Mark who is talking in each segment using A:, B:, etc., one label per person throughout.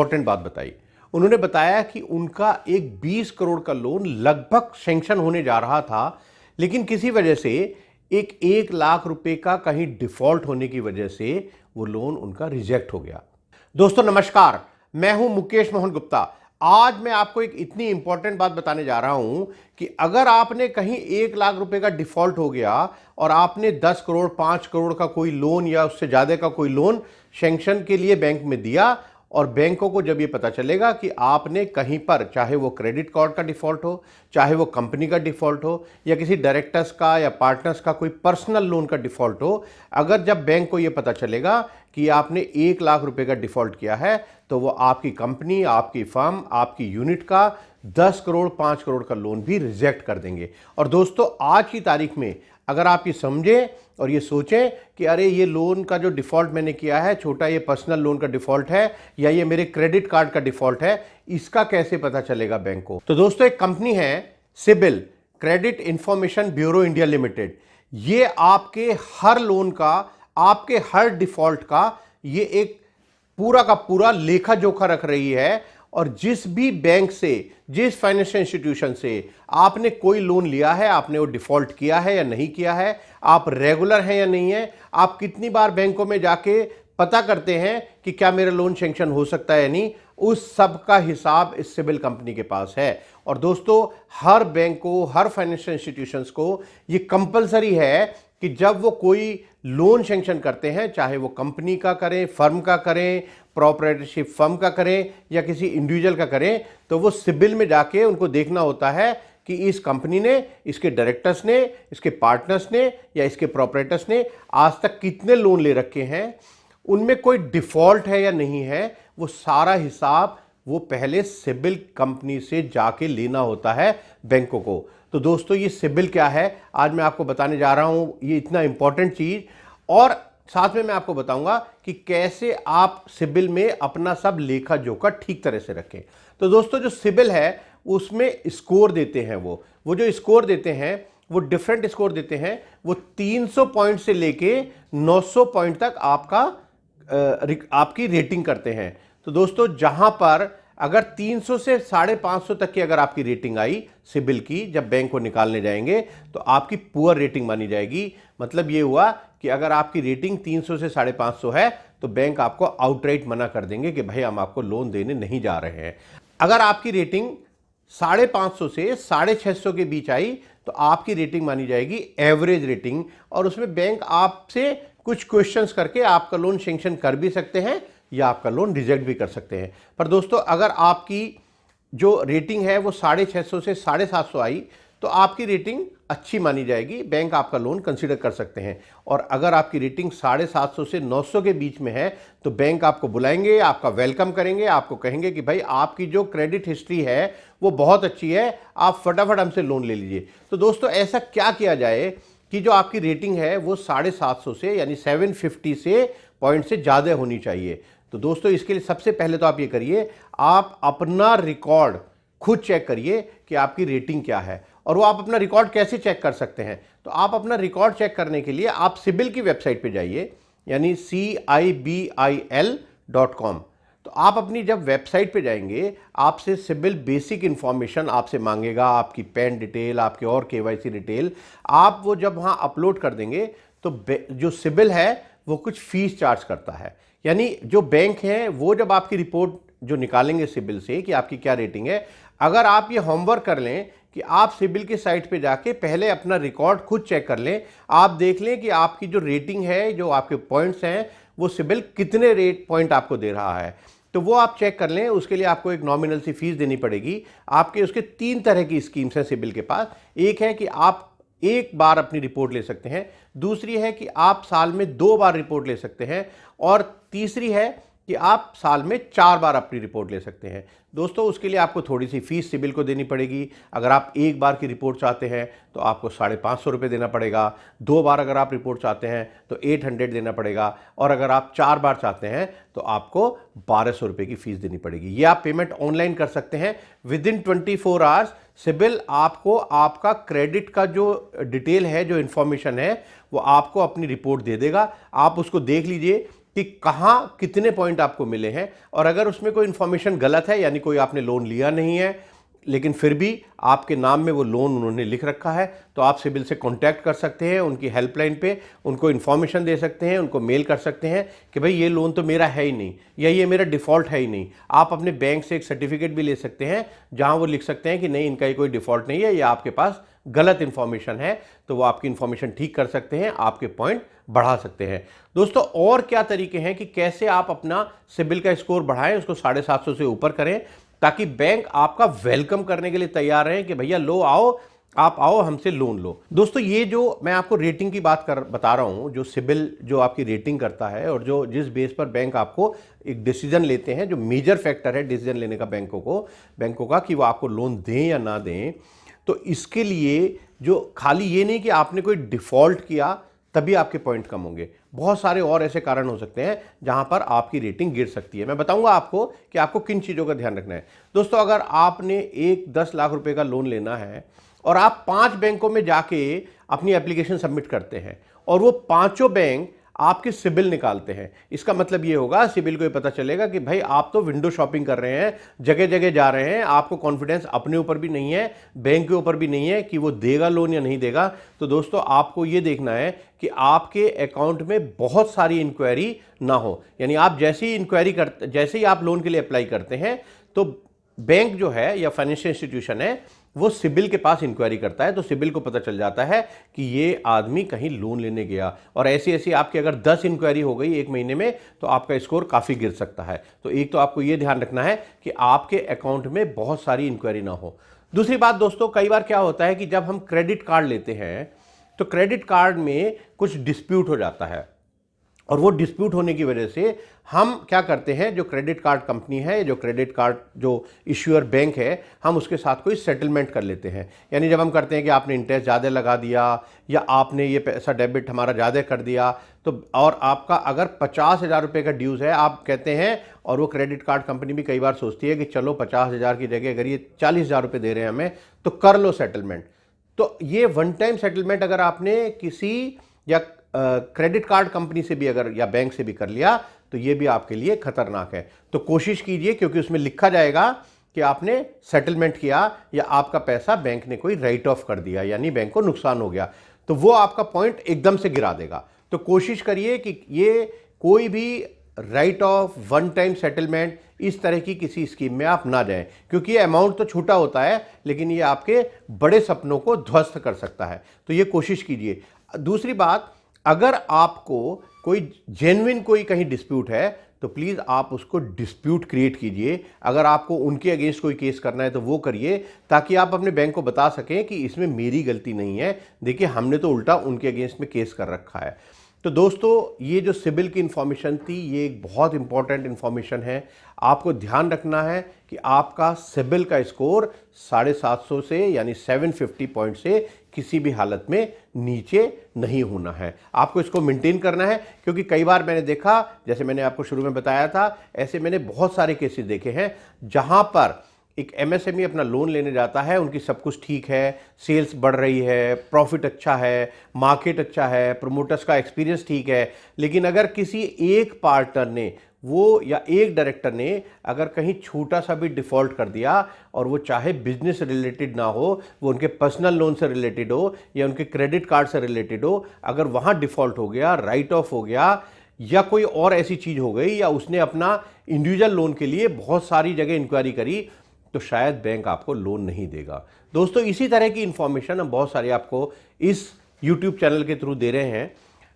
A: Important बात बताई। उन्होंने बताया कि उनका एक 20 करोड़ का लोन लगभग सैंक्शन होने जा रहा था, लेकिन किसी वजह से एक 1 लाख रुपए का कहीं डिफॉल्ट होने की वजह से वो लोन उनका रिजेक्ट हो गया। दोस्तों नमस्कार, मैं हूं मुकेश मोहन गुप्ता। आज मैं आपको एक इतनी इंपॉर्टेंट बात बताने जा रहा हूं कि अगर आपने कहीं 1 लाख रुपए का डिफॉल्ट हो गया और आपने 10 करोड़ 5 करोड़ का कोई लोन या उससे ज्यादा का कोई लोन सैंक्शन के लिए बैंक में दिया और बैंकों को जब ये पता चलेगा कि आपने कहीं पर, चाहे वो क्रेडिट कार्ड का डिफॉल्ट हो, चाहे वो कंपनी का डिफॉल्ट हो या किसी डायरेक्टर्स का या पार्टनर्स का कोई पर्सनल लोन का डिफॉल्ट हो, अगर जब बैंक को ये पता चलेगा कि आपने 1 लाख रुपए का डिफॉल्ट किया है तो वो आपकी कंपनी, आपकी फर्म, आपकी यूनिट का 10 करोड़ 5 करोड़ का लोन भी रिजेक्ट कर देंगे। और दोस्तों आज की तारीख में अगर आप ये समझें और ये सोचें कि अरे ये लोन का जो डिफ़ॉल्ट मैंने किया है, छोटा ये पर्सनल लोन का डिफ़ॉल्ट है या ये मेरे क्रेडिट कार्ड का डिफ़ॉल्ट है, इसका कैसे पता चलेगा बैंक को। तो दोस्तों एक कंपनी है CIBIL, credit information bureau India limited. ये आपके हर लोन का, आपके हर डिफ़ॉल्ट का ये एक पूरा का पूरा लेखा जोखा रख रही है। और जिस भी बैंक से, जिस फाइनेंशियल इंस्टीट्यूशन से आपने कोई लोन लिया है, आपने वो डिफॉल्ट किया है या नहीं किया है, आप रेगुलर हैं या नहीं है, आप कितनी बार बैंकों में जाके पता करते हैं कि क्या मेरा लोन सैंक्शन हो सकता है या नहीं, उस सब का हिसाब इस सिबिल कंपनी के पास है। और दोस्तों हर बैंक को, हर फाइनेंशियल इंस्टीट्यूशंस को ये कंपलसरी है कि जब वो कोई लोन सैंक्शन करते हैं, चाहे वो कंपनी का करें, फर्म का करें, प्रोप्राइटरशिप फर्म का करें या किसी इंडिविजुअल का करें, तो वो सिबिल में जाके उनको देखना होता है कि इस कंपनी ने, इसके डायरेक्टर्स ने, इसके पार्टनर्स ने या इसके प्रोप्राइटर्स ने आज तक कितने लोन ले रखे हैं, उनमें कोई डिफॉल्ट है या नहीं है, वो सारा हिसाब वो पहले सिबिल कंपनी से जाके लेना होता है बैंकों को। तो दोस्तों ये सिबिल क्या है, आज मैं आपको बताने जा रहा हूं, ये इतना इंपॉर्टेंट चीज। और साथ में मैं आपको बताऊंगा कि कैसे आप सिबिल में अपना सब लेखा जोखा ठीक तरह से रखें। तो दोस्तों जो सिबिल है उसमें स्कोर देते हैं, वो जो स्कोर देते हैं वो डिफरेंट स्कोर देते हैं। वो 300 पॉइंट से लेके 900 पॉइंट तक आपकी रेटिंग करते हैं। तो दोस्तों जहां पर अगर 300 से 550 तक की अगर आपकी रेटिंग आई सिबिल की, जब बैंक को निकालने जाएंगे तो आपकी पुअर रेटिंग मानी जाएगी। मतलब ये हुआ कि अगर आपकी रेटिंग 300 से 550 है तो बैंक आपको आउटराइट मना कर देंगे कि भाई हम आपको लोन देने नहीं जा रहे हैं। अगर आपकी रेटिंग 550 से 650 के बीच आई तो आपकी रेटिंग मानी जाएगी एवरेज रेटिंग, और उसमें बैंक आपसे कुछ क्वेश्चंस करके आपका लोन सैंक्शन कर भी सकते हैं या आपका लोन रिजेक्ट भी कर सकते हैं। पर दोस्तों अगर आपकी जो रेटिंग है वो 650 से 750 आई तो आपकी रेटिंग अच्छी मानी जाएगी, बैंक आपका लोन कंसीडर कर सकते हैं। और अगर आपकी रेटिंग 750 से 900 के बीच में है तो बैंक आपको बुलाएंगे, आपका वेलकम करेंगे, आपको कहेंगे कि भाई आपकी जो क्रेडिट हिस्ट्री है वो बहुत अच्छी है, आप फटाफट हमसे लोन ले लीजिए। तो दोस्तों ऐसा क्या किया जाए कि जो आपकी रेटिंग है वो 750 से यानी 750 से पॉइंट से ज़्यादा होनी चाहिए। तो दोस्तों इसके लिए सबसे पहले तो आप ये करिए, आप अपना रिकॉर्ड खुद चेक करिए कि आपकी रेटिंग क्या है। और वो आप अपना रिकॉर्ड कैसे चेक कर सकते हैं, तो आप अपना रिकॉर्ड चेक करने के लिए आप सिबिल की वेबसाइट पे जाइए, यानी CIBIL.com। तो आप अपनी जब वेबसाइट पे जाएंगे आपसे सिबिल बेसिक इंफॉर्मेशन आपसे मांगेगा, आपकी पैन डिटेल, आपके और KYC डिटेल। आप वो जब वहाँ अपलोड कर देंगे तो जो सिबिल है वो कुछ फीस चार्ज करता है। यानी जो बैंक है वो जब आपकी रिपोर्ट जो निकालेंगे सिबिल से कि आपकी क्या रेटिंग है, अगर आप ये होमवर्क कर लें कि आप सिबिल की साइट पे जाके पहले अपना रिकॉर्ड खुद चेक कर लें, आप देख लें कि आपकी जो रेटिंग है, जो आपके पॉइंट्स हैं, वो सिबिल कितने रेट पॉइंट आपको दे रहा है, तो वो आप चेक कर लें। उसके लिए आपको एक नॉमिनल सी फीस देनी पड़ेगी। आपके उसके 3 तरह की स्कीम्स हैं सिबिल के पास। एक है कि आप एक बार अपनी रिपोर्ट ले सकते हैं, दूसरी है कि आप साल में 2 बार रिपोर्ट ले सकते हैं, और तीसरी है कि आप साल में 4 बार अपनी रिपोर्ट ले सकते हैं। दोस्तों उसके लिए आपको थोड़ी सी फीस सिबिल को देनी पड़ेगी। अगर आप एक बार की रिपोर्ट चाहते हैं तो आपको 550 रुपये देना पड़ेगा, 2 बार अगर आप रिपोर्ट चाहते हैं तो 800 देना पड़ेगा, और अगर आप 4 बार चाहते हैं तो आपको 1200 रुपये की फीस देनी पड़ेगी। ये आप पेमेंट ऑनलाइन कर सकते हैं। विद इन 24 आवर्स सिबिल आपको आपका क्रेडिट का जो डिटेल है, जो इन्फॉर्मेशन है, वो आपको अपनी रिपोर्ट दे देगा। आप उसको देख लीजिए कि कहाँ कितने पॉइंट आपको मिले हैं, और अगर उसमें कोई इन्फॉर्मेशन गलत है, यानी कोई आपने लोन लिया नहीं है लेकिन फिर भी आपके नाम में वो लोन उन्होंने लिख रखा है, तो आप सिबिल से कांटेक्ट कर सकते हैं, उनकी हेल्पलाइन पे उनको इन्फॉर्मेशन दे सकते हैं, उनको मेल कर सकते हैं कि भाई ये लोन तो मेरा है ही नहीं, या ये मेरा डिफ़ॉल्ट है ही नहीं। आप अपने बैंक से एक सर्टिफिकेट भी ले सकते हैं जहां वो लिख सकते हैं कि नहीं, इनका कोई डिफ़ॉल्ट नहीं है, या आपके पास गलत इन्फॉर्मेशन है, तो वो आपकी इन्फॉर्मेशन ठीक कर सकते हैं, आपके पॉइंट बढ़ा सकते हैं। दोस्तों, और क्या तरीके हैं कि कैसे आप अपना सिबिल का स्कोर बढ़ाएं, उसको 750 से ऊपर करें, ताकि बैंक आपका वेलकम करने के लिए तैयार रहे कि भैया लो आओ, आप आओ हमसे लोन लो। दोस्तों, ये जो मैं आपको रेटिंग की बात बता रहा हूं, जो सिबिल जो आपकी रेटिंग करता है और जो जिस बेस पर बैंक आपको एक डिसीजन लेते हैं, जो मेजर फैक्टर है डिसीजन लेने का बैंकों का कि वो आपको लोन दें या ना दें, तो इसके लिए जो खाली ये नहीं कि आपने कोई डिफॉल्ट किया तभी आपके पॉइंट कम होंगे, बहुत सारे और ऐसे कारण हो सकते हैं जहां पर आपकी रेटिंग गिर सकती है। मैं बताऊंगा आपको कि आपको किन चीज़ों का ध्यान रखना है। दोस्तों, अगर आपने एक 10 लाख रुपए का लोन लेना है और आप 5 बैंकों में जाके अपनी एप्लीकेशन सबमिट करते हैं और वो पांचों बैंक आपके सिबिल निकालते हैं, इसका मतलब ये होगा, सिबिल को ये पता चलेगा कि भाई आप तो विंडो शॉपिंग कर रहे हैं, जगह जगह जा रहे हैं, आपको कॉन्फिडेंस अपने ऊपर भी नहीं है, बैंक के ऊपर भी नहीं है कि वो देगा लोन या नहीं देगा। तो दोस्तों, आपको ये देखना है कि आपके अकाउंट में बहुत सारी इंक्वायरी ना हो, यानी आप जैसे ही आप लोन के लिए अप्लाई करते हैं तो बैंक जो है या फाइनेंशियल इंस्टीट्यूशन है वो सिबिल के पास इंक्वायरी करता है, तो सिबिल को पता चल जाता है कि ये आदमी कहीं लोन लेने गया, और ऐसी आपकी अगर 10 इंक्वायरी हो गई एक महीने में तो आपका स्कोर काफ़ी गिर सकता है। तो एक तो आपको ये ध्यान रखना है कि आपके अकाउंट में बहुत सारी इंक्वायरी ना हो। दूसरी बात दोस्तों, कई बार क्या होता है कि जब हम क्रेडिट कार्ड लेते हैं तो क्रेडिट कार्ड में कुछ डिस्प्यूट हो जाता है, और वो डिस्प्यूट होने की वजह से हम क्या करते हैं, जो क्रेडिट कार्ड कंपनी है, जो क्रेडिट कार्ड जो इश्यूअर बैंक है, हम उसके साथ कोई सेटलमेंट कर लेते हैं। यानी जब हम करते हैं कि आपने इंटरेस्ट ज़्यादा लगा दिया या आपने ये पैसा डेबिट हमारा ज़्यादा कर दिया, तो और आपका अगर 50,000 रुपये का ड्यूज़ है, आप कहते हैं, और वो क्रेडिट कार्ड कंपनी भी कई बार सोचती है कि चलो 50,000 की जगह अगर ये 40,000 रुपये दे रहे हैं हमें तो कर लो सेटलमेंट। तो ये वन टाइम सेटलमेंट अगर आपने किसी या क्रेडिट कार्ड कंपनी से भी अगर या बैंक से भी कर लिया तो ये भी आपके लिए खतरनाक है। तो कोशिश कीजिए, क्योंकि उसमें लिखा जाएगा कि आपने सेटलमेंट किया या आपका पैसा बैंक ने कोई राइट ऑफ कर दिया, यानी बैंक को नुकसान हो गया, तो वो आपका पॉइंट एकदम से गिरा देगा। तो कोशिश करिए कि ये कोई भी right of, one time settlement, इस तरह की किसी स्कीम में आप ना जाएं, क्योंकि ये अमाउंट तो छोटा होता है लेकिन ये आपके बड़े सपनों को ध्वस्त कर सकता है। तो ये कोशिश कीजिए। दूसरी बात, अगर आपको कोई जेन्युइन कोई कहीं डिस्प्यूट है तो प्लीज़ आप उसको डिस्प्यूट क्रिएट कीजिए। अगर आपको उनके अगेंस्ट कोई केस करना है तो वो करिए, ताकि आप अपने बैंक को बता सकें कि इसमें मेरी गलती नहीं है, देखिए हमने तो उल्टा उनके अगेंस्ट में केस कर रखा है। तो दोस्तों, ये जो सिबिल की इन्फॉर्मेशन थी, ये एक बहुत इंपॉर्टेंट इन्फॉर्मेशन है। आपको ध्यान रखना है कि आपका सिबिल का स्कोर 750 से यानी 750 पॉइंट से किसी भी हालत में नीचे नहीं होना है। आपको इसको मेंटेन करना है, क्योंकि कई बार मैंने देखा, जैसे मैंने आपको शुरू में बताया था, ऐसे मैंने बहुत सारे केसेस देखे हैं जहां पर एक एमएसएमई अपना लोन लेने जाता है, उनकी सब कुछ ठीक है, सेल्स बढ़ रही है, प्रॉफिट अच्छा है, मार्केट अच्छा है, प्रमोटर्स का एक्सपीरियंस ठीक है, लेकिन अगर किसी एक पार्टनर ने वो या एक डायरेक्टर ने अगर कहीं छोटा सा भी डिफ़ॉल्ट कर दिया, और वो चाहे बिजनेस रिलेटेड ना हो, वो उनके पर्सनल लोन से रिलेटेड हो या उनके क्रेडिट कार्ड से रिलेटेड हो, अगर वहाँ डिफ़ॉल्ट हो गया, राइट ऑफ हो गया, या कोई और ऐसी चीज़ हो गई, या उसने अपना इंडिविजुअल लोन के लिए बहुत सारी जगह इंक्वायरी करी, तो शायद बैंक आपको लोन नहीं देगा। दोस्तों, इसी तरह की इंफॉर्मेशन हम बहुत सारी आपको इस यूट्यूब चैनल के थ्रू दे रहे हैं।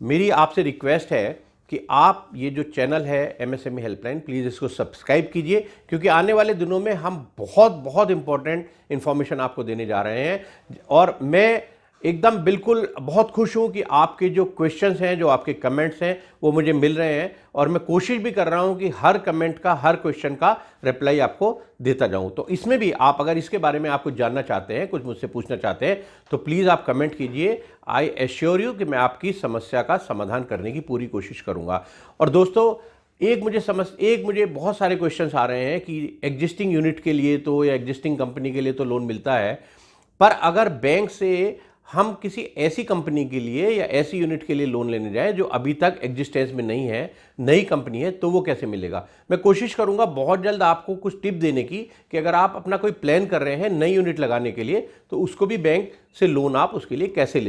A: मेरी आपसे रिक्वेस्ट है कि आप ये जो चैनल है एमएसएमई हेल्पलाइन, प्लीज़ इसको सब्सक्राइब कीजिए, क्योंकि आने वाले दिनों में हम बहुत इंपॉर्टेंट इंफॉर्मेशन आपको देने जा रहे हैं। और मैं एकदम बिल्कुल बहुत खुश हूं कि आपके जो क्वेश्चंस हैं, जो आपके कमेंट्स हैं, वो मुझे मिल रहे हैं, और मैं कोशिश भी कर रहा हूं कि हर कमेंट का, हर क्वेश्चन का रिप्लाई आपको देता जाऊं। तो इसमें भी आप अगर इसके बारे में आप कुछ जानना चाहते हैं, कुछ मुझसे पूछना चाहते हैं, तो प्लीज़ आप कमेंट कीजिए। आई एश्योर यू कि मैं आपकी समस्या का समाधान करने की पूरी कोशिश करूँगा। और दोस्तों, एक मुझे बहुत सारे क्वेश्चंस आ रहे हैं कि एग्जिस्टिंग यूनिट के लिए तो या एग्जिस्टिंग कंपनी के लिए तो लोन मिलता है, पर अगर बैंक से हम किसी ऐसी कंपनी के लिए या ऐसी यूनिट के लिए लोन लेने जाएं जो अभी तक एग्जिस्टेंस में नहीं है, नई कंपनी है, तो वो कैसे मिलेगा। मैं कोशिश करूंगा बहुत जल्द आपको कुछ टिप देने की कि अगर आप अपना कोई प्लान कर रहे हैं नई यूनिट लगाने के लिए, तो उसको भी बैंक से लोन आप उसके लिए कैसे ले